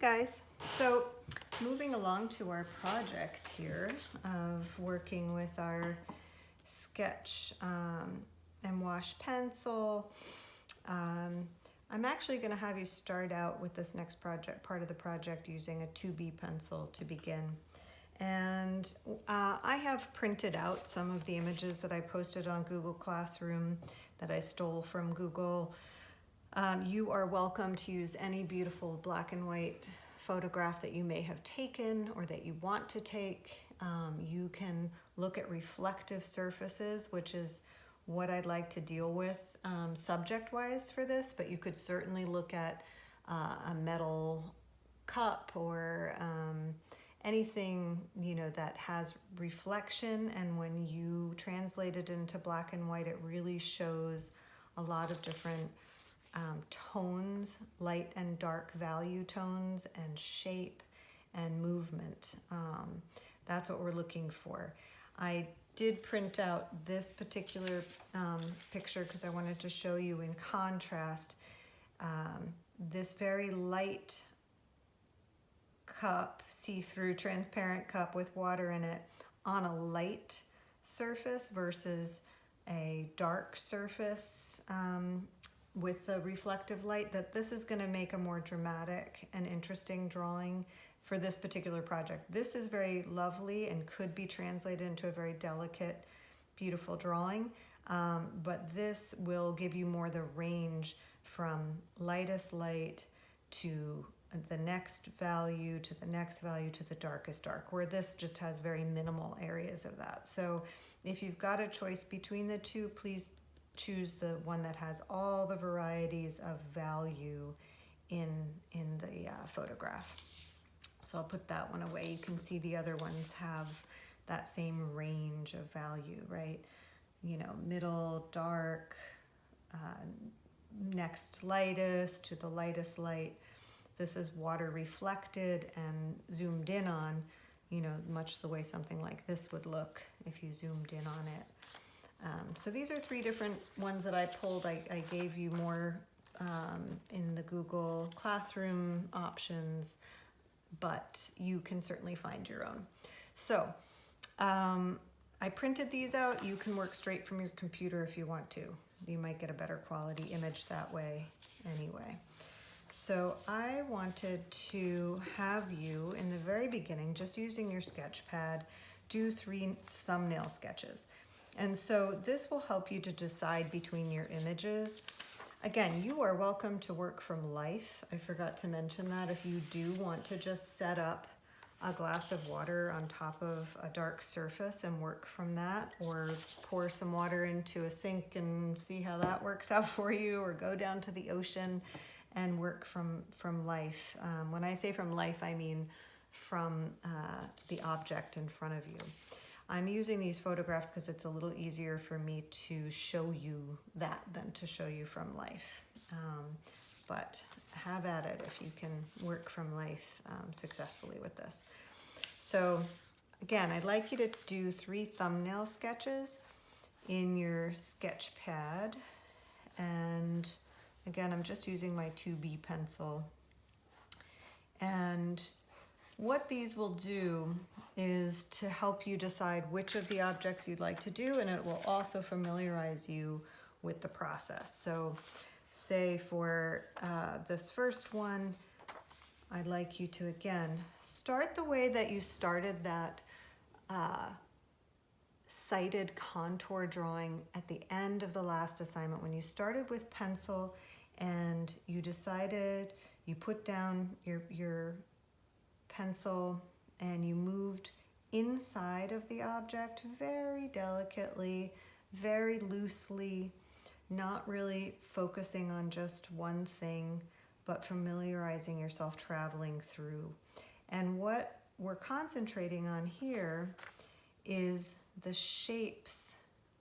Guys, so moving along to our project here of working with our sketch and wash pencil. I'm actually going to have you start out with this next part of the project using a 2B pencil to begin. And I have printed out some of the images that I posted on Google Classroom that I stole from Google. You are welcome to use any beautiful black and white photograph that you may have taken or that you want to take. You can look at reflective surfaces, which is what I'd like to deal with subject-wise for this, but you could certainly look at a metal cup or anything that has reflection, and when you translate it into black and white, it really shows a lot of different tones, light and dark value tones, and shape and movement. That's what we're looking for. I did print out this particular picture because I wanted to show you in contrast this very light cup, see-through transparent cup with water in it on a light surface versus a dark surface with the reflective light, that this is going to make a more dramatic and interesting drawing for this particular project. This is very lovely and could be translated into a very delicate, beautiful drawing, but this will give you more the range from lightest light to the next value to the next value to the darkest dark, where this just has very minimal areas of that. So if you've got a choice between the two, please choose the one that has all the varieties of value in the photograph. So I'll put that one away. You can see the other ones have that same range of value, right? Middle, dark, next lightest to the lightest light. This is water reflected and zoomed in on, much the way something like this would look if you zoomed in on it. So these are 3 different ones that I pulled. I gave you more in the Google Classroom options, but you can certainly find your own. So I printed these out. You can work straight from your computer if you want to. You might get a better quality image that way anyway. So I wanted to have you, in the very beginning, just using your sketch pad, do 3 thumbnail sketches. And so this will help you to decide between your images. Again, you are welcome to work from life. I forgot to mention that. If you do want to just set up a glass of water on top of a dark surface and work from that, or pour some water into a sink and see how that works out for you, or go down to the ocean and work from life. When I say from life, I mean from the object in front of you. I'm using these photographs because it's a little easier for me to show you that than to show you from life. But have at it if you can work from life successfully with this. So again, I'd like you to do 3 thumbnail sketches in your sketch pad. And again, I'm just using my 2B pencil. And what these will do is to help you decide which of the objects you'd like to do, and it will also familiarize you with the process. So say for this first one, I'd like you to, again, start the way that you started that sighted contour drawing at the end of the last assignment, when you started with pencil and you decided, you put down your pencil and you moved inside of the object very delicately, very loosely, not really focusing on just one thing, but familiarizing yourself traveling through. And what we're concentrating on here is the shapes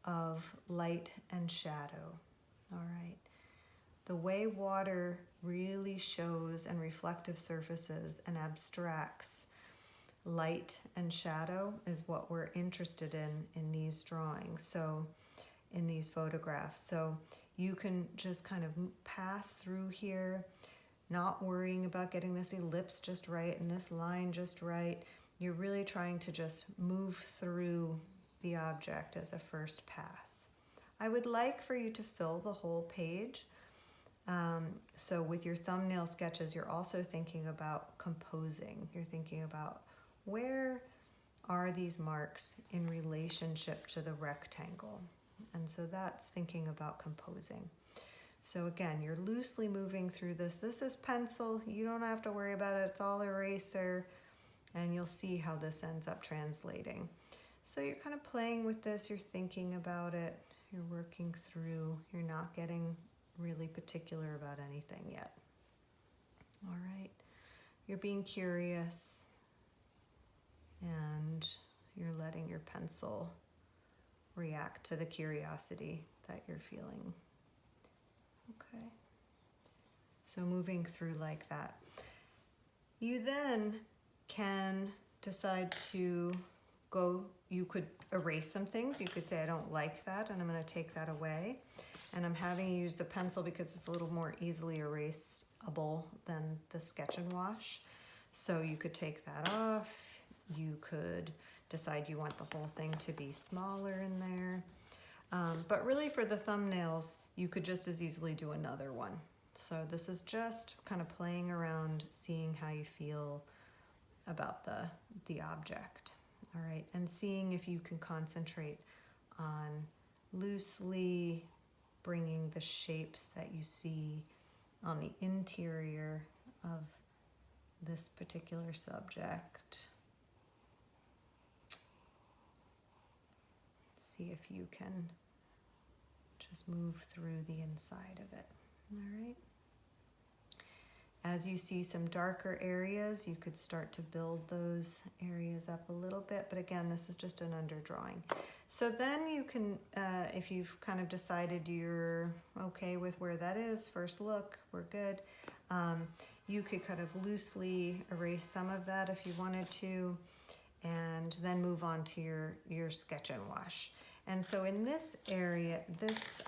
of light and shadow, all right? The way water really shows and reflective surfaces and abstracts light and shadow is what we're interested in these drawings, so in these photographs. So you can just kind of pass through here, not worrying about getting this ellipse just right and this line just right. You're really trying to just move through the object as a first pass. I would like for you to fill the whole page. So with your thumbnail sketches, you're also thinking about composing. You're thinking about where are these marks in relationship to the rectangle. And so that's thinking about composing. So again, you're loosely moving through this. This is pencil. You don't have to worry about it. It's all eraser. And you'll see how this ends up translating. So you're kind of playing with this. You're thinking about it. You're working through. You're not getting really particular about anything yet. All right. You're being curious. And you're letting your pencil react to the curiosity that you're feeling. Okay. So moving through like that. You then can decide to go, you could erase some things. You could say, I don't like that, and I'm going to take that away. And I'm having you use the pencil because it's a little more easily erasable than the Sketch and Wash. So you could take that off. You could decide you want the whole thing to be smaller in there. But really for the thumbnails, you could just as easily do another one. So this is just kind of playing around, seeing how you feel about the object. All right, and seeing if you can concentrate on loosely bringing the shapes that you see on the interior of this particular subject. See if you can just move through the inside of it. All right. As you see some darker areas, you could start to build those areas up a little bit. But again, this is just an underdrawing. So then you can, if you've kind of decided you're okay with where that is, first look, we're good. You could kind of loosely erase some of that if you wanted to, and then move on to your Sketch and Wash. And so in this area, this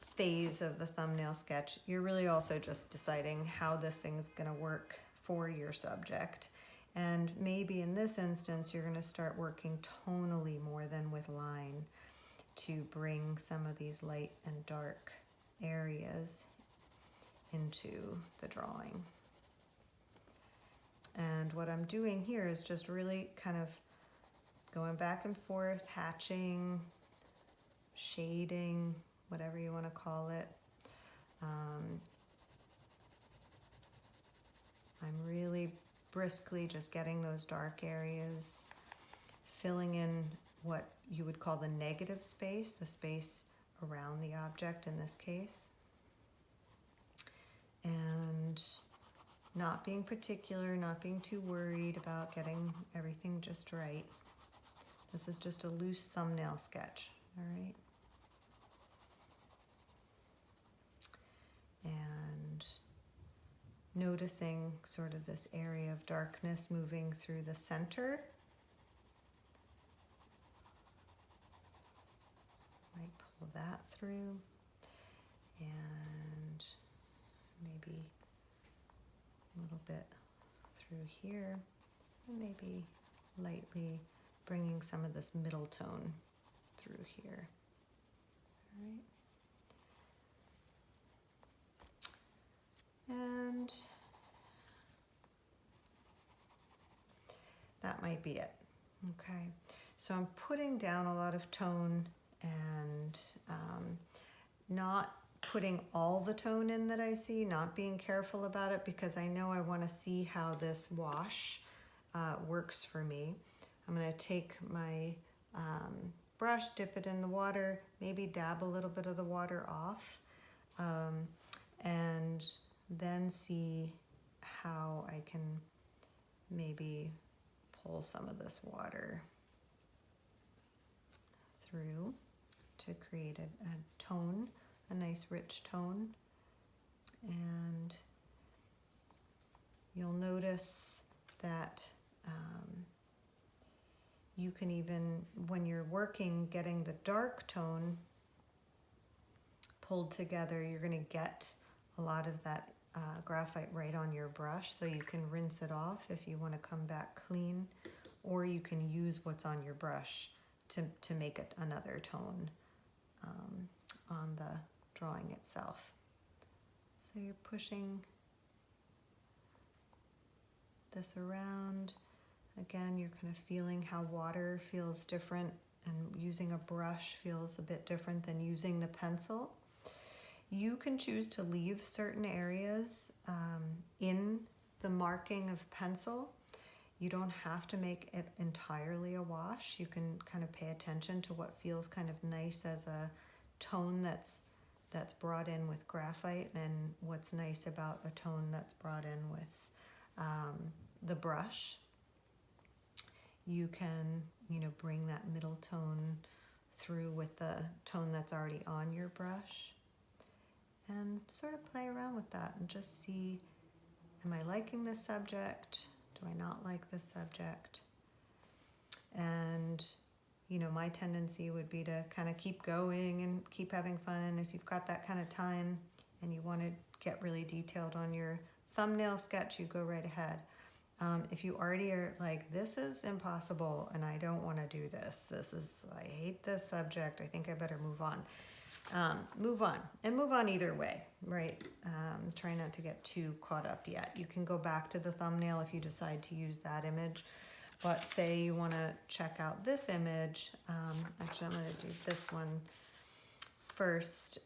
phase of the thumbnail sketch, you're really also just deciding how this thing's going to work for your subject. And maybe in this instance, you're going to start working tonally more than with line to bring some of these light and dark areas into the drawing. And what I'm doing here is just really kind of going back and forth, hatching, shading, whatever you want to call it. I'm really briskly just getting those dark areas, filling in what you would call the negative space, the space around the object in this case. And not being particular, not being too worried about getting everything just right. This is just a loose thumbnail sketch, all right? And noticing sort of this area of darkness moving through the center. Might pull that through, and maybe a little bit through here, and maybe lightly bringing some of this middle tone through here. All right. And that might be it. Okay, so I'm putting down a lot of tone and not putting all the tone in that I see, not being careful about it because I know I want to see how this wash works for me. I'm going to take my brush, dip it in the water, maybe dab a little bit of the water off, and then see how I can maybe pull some of this water through to create a tone, a nice rich tone. And you'll notice that you can even, when you're working, getting the dark tone pulled together, you're going to get a lot of that graphite right on your brush, so you can rinse it off if you want to come back clean, or you can use what's on your brush to make it another tone on the drawing itself. So you're pushing this around. Again, you're kind of feeling how water feels different, and using a brush feels a bit different than using the pencil. You can choose to leave certain areas in the marking of pencil. You don't have to make it entirely a wash. You can kind of pay attention to what feels kind of nice as a tone that's brought in with graphite, and what's nice about a tone that's brought in with the brush. You can, bring that middle tone through with the tone that's already on your brush, and sort of play around with that and just see, am I liking this subject? Do I not like this subject? And, my tendency would be to kind of keep going and keep having fun. And if you've got that kind of time and you want to get really detailed on your thumbnail sketch, you go right ahead. If you already are like, this is impossible and I don't want to do this, I hate this subject, I think I better move on. Move on either way, right? Try not to get too caught up yet. You can go back to the thumbnail if you decide to use that image, but say you want to check out this image. Actually, I'm going to do this one first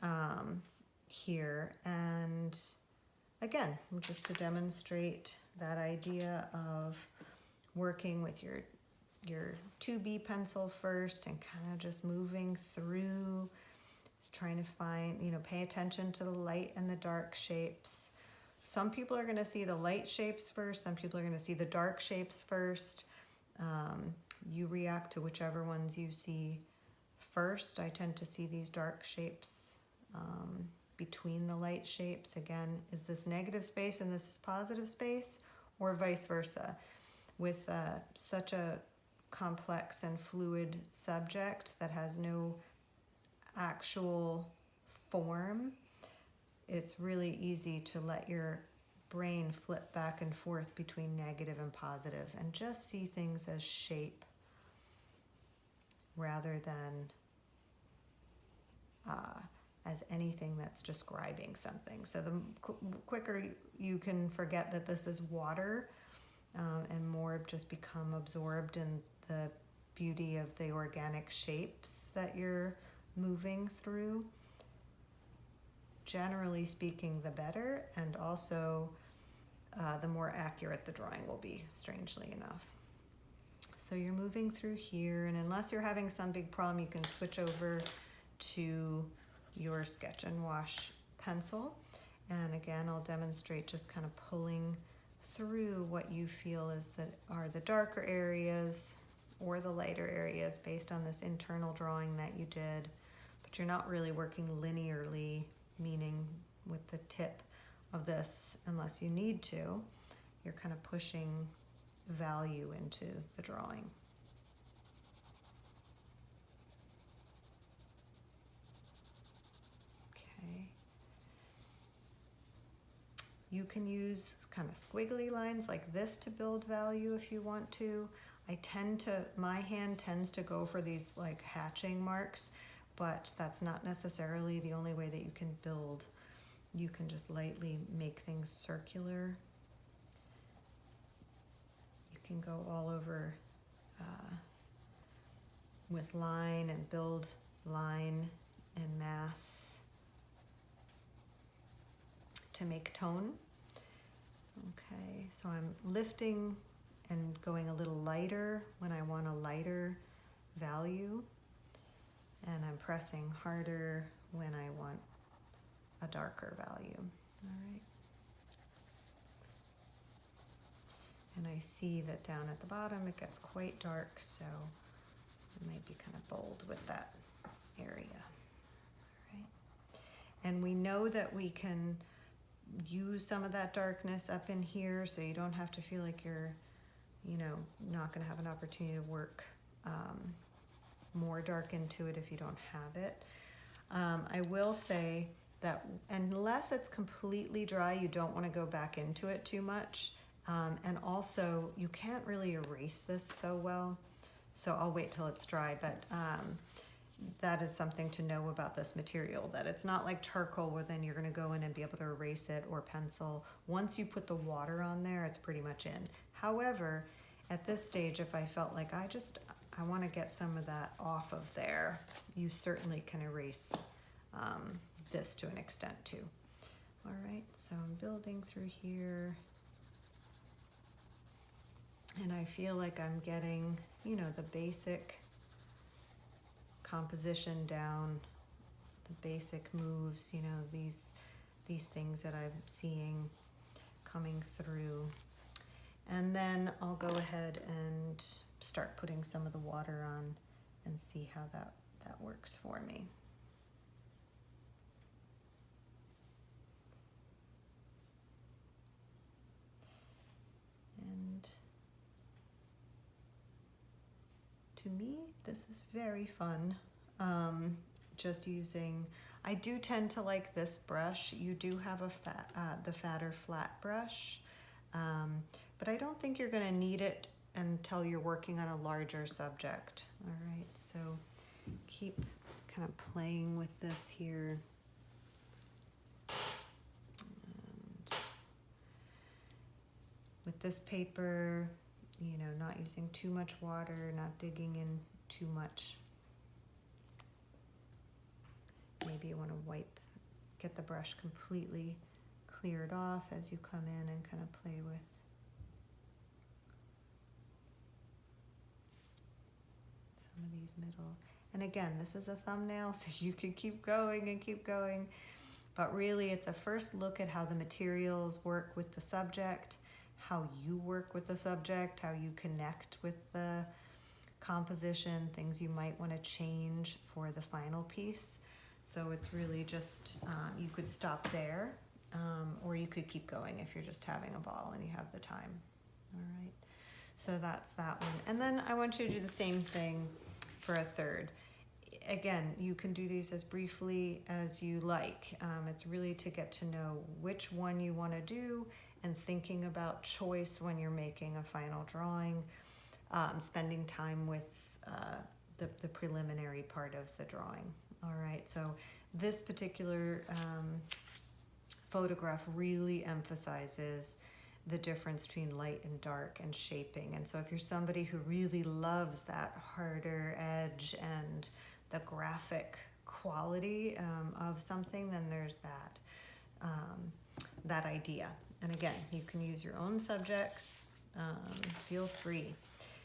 here, and again, just to demonstrate that idea of working with your 2B pencil first and kind of just moving through, trying to find, pay attention to the light and the dark shapes. Some people are going to see the light shapes first. Some people are going to see the dark shapes first. You react to whichever ones you see first. I tend to see these dark shapes between the light shapes. Again, is this negative space and this is positive space, or vice versa? With such a complex and fluid subject that has no actual form, it's really easy to let your brain flip back and forth between negative and positive and just see things as shape rather than as anything that's describing something. So the quicker you can forget that this is water and more just become absorbed in the beauty of the organic shapes that you're moving through, generally speaking, the better, and also the more accurate the drawing will be, strangely enough. So you're moving through here, and unless you're having some big problem, you can switch over to your Sketch and Wash pencil. And again, I'll demonstrate just kind of pulling through what you feel are the darker areas or the lighter areas based on this internal drawing that you did. But you're not really working linearly, meaning with the tip of this, unless you need to. You're kind of pushing value into the drawing. Okay. You can use kind of squiggly lines like this to build value if you want to. My hand tends to go for these like hatching marks, but that's not necessarily the only way that you can build. You can just lightly make things circular. You can go all over with line and build line and mass to make tone. Okay, so I'm lifting and going a little lighter when I want a lighter value, and I'm pressing harder when I want a darker value. All right. And I see that down at the bottom it gets quite dark, so I might be kind of bold with that area. All right. And we know that we can use some of that darkness up in here, so you don't have to feel like you're, not going to have an opportunity to work more dark into it if you don't have it. I will say that unless it's completely dry, you don't want to go back into it too much. And also, you can't really erase this so well. So I'll wait till it's dry, but that is something to know about this material, that it's not like charcoal where then you're going to go in and be able to erase it, or pencil. Once you put the water on there, it's pretty much in. However, at this stage, if I felt like I want to get some of that off of there, you certainly can erase this to an extent too. All right, so I'm building through here, and I feel like I'm getting, you know, the basic composition down, the basic moves, you know, these things that I'm seeing coming through. And then I'll go ahead and start putting some of the water on and see how that works for me. And to me, this is very fun. Just using, I do tend to like this brush. You do have the fatter flat brush, but I don't think you're going to need it until you're working on a larger subject. All right, so keep kind of playing with this here. And with this paper, you know, not using too much water, not digging in too much. Maybe you want to get the brush completely cleared off as you come in and kind of play with. Some of these middle. And again, this is a thumbnail, so you can keep going and keep going. But really, it's a first look at how the materials work with the subject, how you work with the subject, how you connect with the composition, things you might want to change for the final piece. So it's really just, you could stop there, or you could keep going if you're just having a ball and you have the time. All right, so that's that one. And then I want you to do the same thing for a third. Again, you can do these as briefly as you like. It's really to get to know which one you want to do, and thinking about choice when you're making a final drawing, spending time with the preliminary part of the drawing. All right, so this particular photograph really emphasizes the difference between light and dark and shaping. And so if you're somebody who really loves that harder edge and the graphic quality of something, then there's that idea. And again, you can use your own subjects, feel free.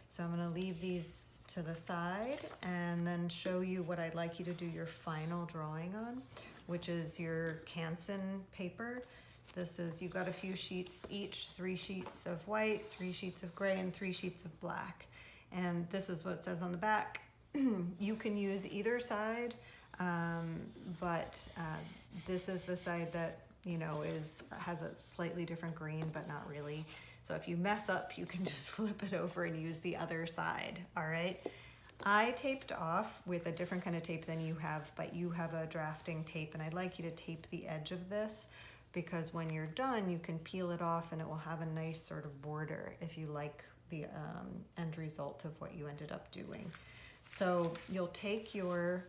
So I'm going to leave these to the side and then show you what I'd like you to do your final drawing on, which is your Canson paper. This is, you've got a few sheets each, 3 sheets of white, 3 sheets of gray, and 3 sheets of black. And this is what it says on the back. You can use either side, but this is the side that, you know, has a slightly different green, but not really. So if you mess up, you can just flip it over and use the other side, all right? I taped off with a different kind of tape than you have, but you have a drafting tape, and I'd like you to tape the edge of this, because when you're done, you can peel it off and it will have a nice sort of border if you like the end result of what you ended up doing. So you'll take your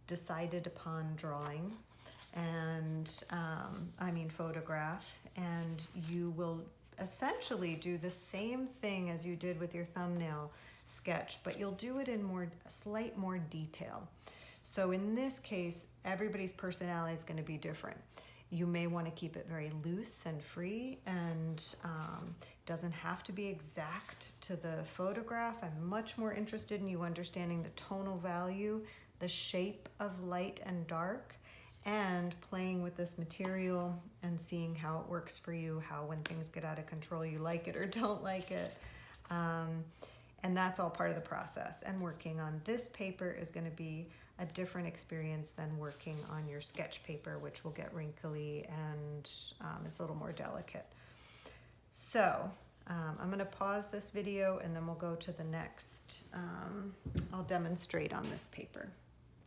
decided upon drawing, and photograph, and you will essentially do the same thing as you did with your thumbnail sketch, but you'll do it in slight more detail. So in this case, everybody's personality is going to be different. You may want to keep it very loose and free, and doesn't have to be exact to the photograph. I'm much more interested in you understanding the tonal value, the shape of light and dark, and playing with this material and seeing how it works for you, how when things get out of control, you like it or don't like it. And that's all part of the process. And working on this paper is going to be a different experience than working on your sketch paper, which will get wrinkly and it's a little more delicate. So I'm going to pause this video and then we'll go to the next. I'll demonstrate on this paper.